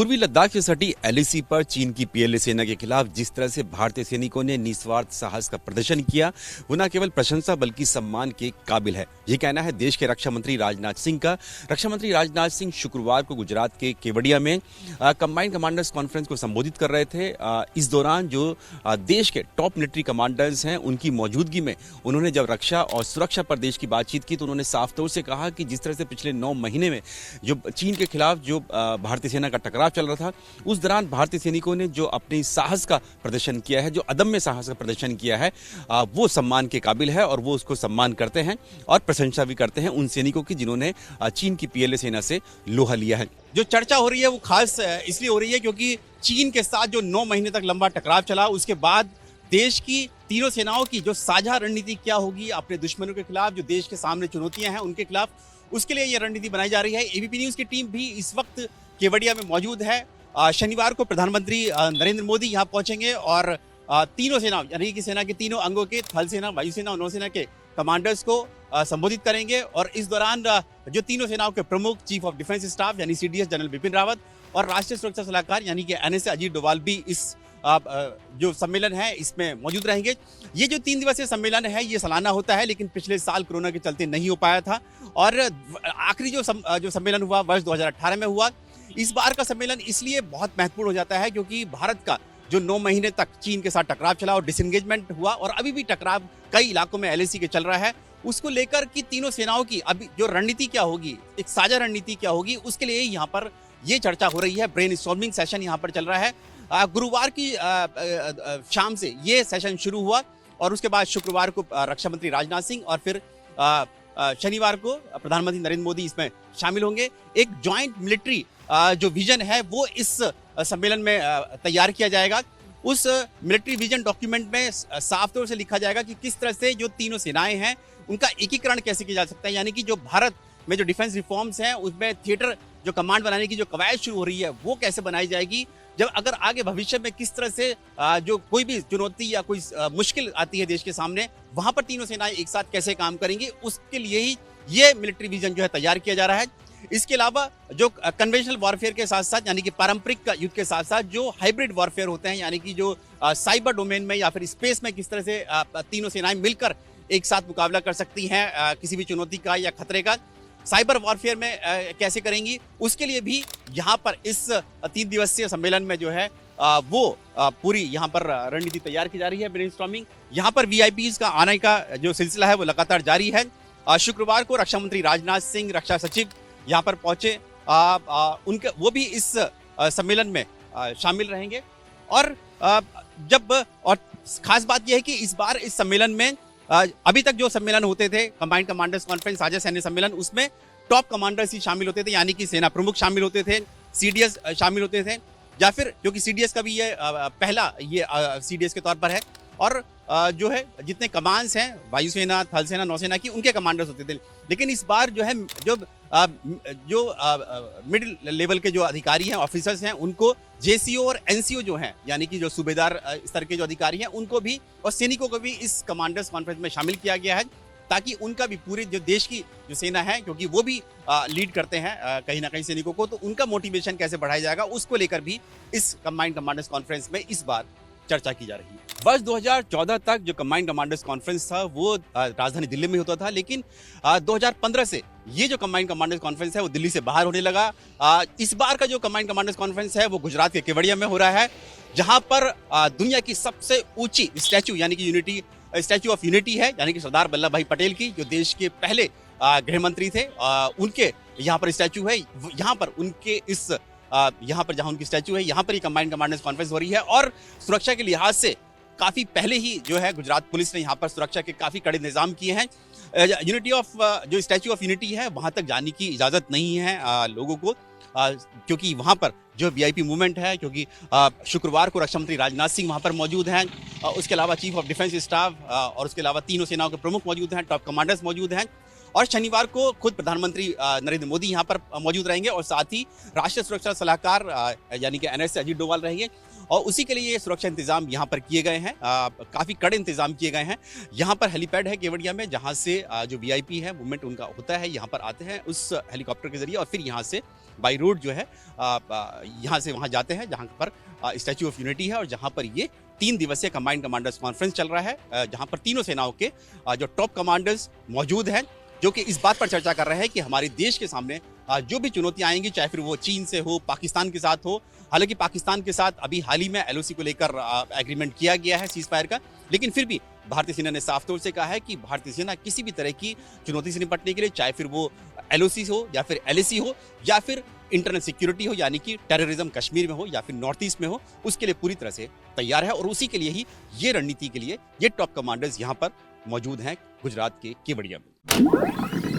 पूर्वी लद्दाख से सटी एलएसी पर चीन की पीएलए सेना के खिलाफ जिस तरह से भारतीय सैनिकों ने निस्वार्थ साहस का प्रदर्शन किया, वो न केवल प्रशंसा बल्कि सम्मान के काबिल है। ये कहना है देश के रक्षा मंत्री राजनाथ सिंह का। रक्षा मंत्री राजनाथ सिंह शुक्रवार को गुजरात के केवड़िया में कंबाइंड कमांडर्स कॉन्फ्रेंस को संबोधित कर रहे थे। इस दौरान जो देश के टॉप मिलिट्री कमांडर्स हैं, उनकी मौजूदगी में उन्होंने जब रक्षा और सुरक्षा पर देश की बातचीत की तो उन्होंने साफ तौर से कहा कि जिस तरह से पिछले 9 महीने में जो चीन के खिलाफ जो भारतीय सेना का टकराव चल रहा था, उस दौरान भारतीय सैनिकों ने जो अपनी साहस का प्रदर्शन किया है, जो अदम्य साहस का प्रदर्शन किया है, वो सम्मान के काबिल है और वो उसको सम्मान करते हैं और प्रशंसा भी करते हैं उन सैनिकों की जिन्होंने चीन की पीएलए सेना से लोहा लिया है। जो चर्चा हो रही है वो खास इसलिए हो रही है क्योंकि चीन के साथ जो 9 महीने तक लंबा टकराव चला, उसके बाद देश की तीनों सेनाओं की जो साझा रणनीति क्या होगी अपने दुश्मनों के खिलाफ, जो देश के सामने चुनौतियां हैं उनके खिलाफ, उसके लिए ये रणनीति बनाई जा रही है। एबीपी न्यूज की टीम भी इस वक्त केवड़िया में मौजूद है। शनिवार को प्रधानमंत्री नरेंद्र मोदी यहाँ पहुंचेंगे और तीनों सेना यानी कि सेना के तीनों अंगों के थल सेना, वायुसेना और नौसेना के कमांडर्स को संबोधित करेंगे। और इस दौरान जो तीनों सेनाओं के प्रमुख, चीफ ऑफ डिफेंस स्टाफ यानी सीडीएस जनरल बिपिन रावत और राष्ट्रीय सुरक्षा सलाहकार यानी कि एनएसए अजीत डोभाल भी इस जो सम्मेलन है इसमें मौजूद रहेंगे। ये जो 3 दिवसीय सम्मेलन है ये सालाना होता है, लेकिन पिछले साल कोरोना के चलते नहीं हो पाया था और आखिरी जो सम्मेलन हुआ वर्ष 2018 में हुआ। इस बार का सम्मेलन इसलिए बहुत महत्वपूर्ण हो जाता है क्योंकि भारत का जो 9 महीने तक चीन के साथ टकराव चला और डिसएंगेजमेंट हुआ और अभी भी टकराव कई इलाकों में एलएसी के चल रहा है, उसको लेकर कि तीनों सेनाओं की अभी जो रणनीति क्या होगी, एक साझा रणनीति क्या होगी, उसके लिए यहाँ पर ये चर्चा हो रही है। ब्रेनस्टॉर्मिंग सेशन यहाँ पर चल रहा है। गुरुवार की शाम से ये सेशन शुरू हुआ और उसके बाद शुक्रवार को रक्षा मंत्री राजनाथ सिंह और फिर शनिवार को प्रधानमंत्री नरेंद्र मोदी इसमें शामिल होंगे। एक जॉइंट मिलिट्री जो विजन है वो इस सम्मेलन में तैयार किया जाएगा। उस मिलिट्री विजन डॉक्यूमेंट में साफ तौर से लिखा जाएगा कि किस तरह से जो तीनों सेनाएं हैं उनका एकीकरण कैसे किया जा सकता है, यानी कि जो भारत में जो डिफेंस रिफॉर्म्स हैं उसमें थिएटर जो कमांड बनाने की जो कवायद शुरू हो रही है वो कैसे बनाई जाएगी, जब अगर आगे भविष्य में किस तरह से जो कोई भी चुनौती या कोई मुश्किल आती है देश के सामने, वहां पर तीनों सेनाएं एक साथ कैसे काम करेंगी, उसके लिए ही ये मिलिट्री विजन जो है तैयार किया जा रहा है। इसके अलावा जो कन्वेंशनल वॉरफेयर के साथ साथ यानी कि पारंपरिक युद्ध के साथ साथ जो हाइब्रिड वॉरफेयर होते हैं, यानी कि जो साइबर डोमेन में या फिर स्पेस में किस तरह से तीनों सेनाएं मिलकर एक साथ मुकाबला कर सकती हैं किसी भी चुनौती का या खतरे का, साइबर वॉरफेयर में कैसे करेंगी, उसके लिए भी यहाँ पर इस 3 दिवसीय सम्मेलन में जो है वो पूरी यहाँ पर रणनीति तैयार की जा रही है। ब्रेनस्टॉर्मिंग यहाँ पर वीआईपीज का आने का जो सिलसिला है वो लगातार जारी है। शुक्रवार को रक्षा मंत्री राजनाथ सिंह, रक्षा सचिव यहाँ पर पहुंचे, उनके वो भी इस सम्मेलन में शामिल रहेंगे। और और खास बात यह है कि इस बार इस सम्मेलन में अभी तक जो सम्मेलन होते थे, कंबाइंड कमांडर्स कॉन्फ्रेंस, साझा सैन्य सम्मेलन, उसमें टॉप कमांडर्स ही शामिल होते थे, यानी कि सेना प्रमुख शामिल होते थे, सीडीएस शामिल होते थे, या फिर क्योंकि सीडीएस का भी ये पहला ये सीडीएस के तौर पर है। और जो है जितने कमांड्स हैं वायुसेना, थल सेना, नौसेना की, उनके कमांडर्स होते थे। लेकिन इस बार जो है जो मिडिल लेवल के जो अधिकारी हैं, ऑफिसर्स हैं, उनको जेसीओ और एनसीओ जो हैं यानी कि जो सूबेदार स्तर के जो अधिकारी हैं उनको भी और सैनिकों को भी इस कमांडर्स कॉन्फ्रेंस में शामिल किया गया है, ताकि उनका भी पूरे जो देश की जो सेना है, क्योंकि वो भी लीड करते हैं कहीं ना कहीं सैनिकों को, तो उनका मोटिवेशन कैसे बढ़ाया जाएगा उसको लेकर भी इस कंबाइंड कमांडर्स कॉन्फ्रेंस में इस बार चर्चा की जा रही है। वर्ष 2014 तक जो कंबाइंड कमांडर्स कॉन्फ्रेंस था वो राजधानी दिल्ली में होता था, लेकिन 2015 से ये जो कंबाइंड कमांडर्स कॉन्फ्रेंस है वो दिल्ली से बाहर होने लगा। इस बार का जो कंबाइंड कमांडर्स कॉन्फ्रेंस है वो गुजरात के केवड़िया में हो रहा है, जहां पर दुनिया की सबसे ऊंची स्टैचू यानी कि स्टैचू ऑफ यूनिटी है, यानी कि सरदार वल्लभ भाई पटेल की, जो देश के पहले गृह मंत्री थे, उनके यहाँ पर स्टैचू है। यहाँ पर उनके इस यहाँ पर जहाँ उनकी स्टैचू है, यहाँ पर ही कंबाइंड कमांडर्स कॉन्फ्रेंस हो रही है। और सुरक्षा के लिहाज से काफी पहले ही जो है गुजरात पुलिस ने यहाँ पर सुरक्षा के काफी कड़े निजाम किए हैं। यूनिटी ऑफ जो स्टैचू ऑफ यूनिटी है वहां तक जाने की इजाजत नहीं है लोगों को, क्योंकि वहां पर जो वीआईपी मूवमेंट है, क्योंकि शुक्रवार को रक्षा मंत्री राजनाथ सिंह वहां पर मौजूद हैं, उसके अलावा चीफ ऑफ डिफेंस स्टाफ और उसके अलावा तीनों सेनाओं के प्रमुख मौजूद हैं, टॉप कमांडर्स मौजूद हैं। और शनिवार को खुद प्रधानमंत्री नरेंद्र मोदी यहाँ पर मौजूद रहेंगे और साथ ही राष्ट्रीय सुरक्षा सलाहकार यानी कि एनएसए अजीत डोभाल रहेंगे। और उसी के लिए ये सुरक्षा इंतजाम यहाँ पर किए गए हैं। काफ़ी कड़े इंतजाम किए गए हैं। यहाँ पर हेलीपैड है केवड़िया में, जहाँ से जो वीआईपी है मूवमेंट उनका होता है, यहाँ पर आते हैं उस हेलीकॉप्टर के जरिए और फिर यहाँ से बाई रोड जो है यहाँ से वहाँ जाते हैं जहाँ पर स्टैच्यू ऑफ यूनिटी है और जहाँ पर ये 3 दिवसीय कंबाइंड कमांडर्स कॉन्फ्रेंस चल रहा है, जहाँ पर तीनों सेनाओं के जो टॉप कमांडर्स मौजूद हैं, जो कि इस बात पर चर्चा कर रहे हैं कि हमारे देश के सामने जो भी चुनौतियां आएंगी, चाहे फिर वो चीन से हो, पाकिस्तान के साथ हो। हालांकि पाकिस्तान के साथ अभी हाल ही में एलओसी को लेकर एग्रीमेंट किया गया है सीज फायर का, लेकिन फिर भी भारतीय सेना ने साफ तौर से कहा है कि भारतीय सेना किसी भी तरह की चुनौती से निपटने के लिए, चाहे फिर वो एलओसी हो या फिर एलएसी हो या फिर इंटरनल सिक्योरिटी हो, यानी कि टेररिज्म कश्मीर में हो या फिर नॉर्थ ईस्ट में हो, उसके लिए पूरी तरह से तैयार है। और उसी के लिए ही ये रणनीति के लिए ये टॉप कमांडर्स यहाँ पर मौजूद हैं गुजरात के केवड़िया में।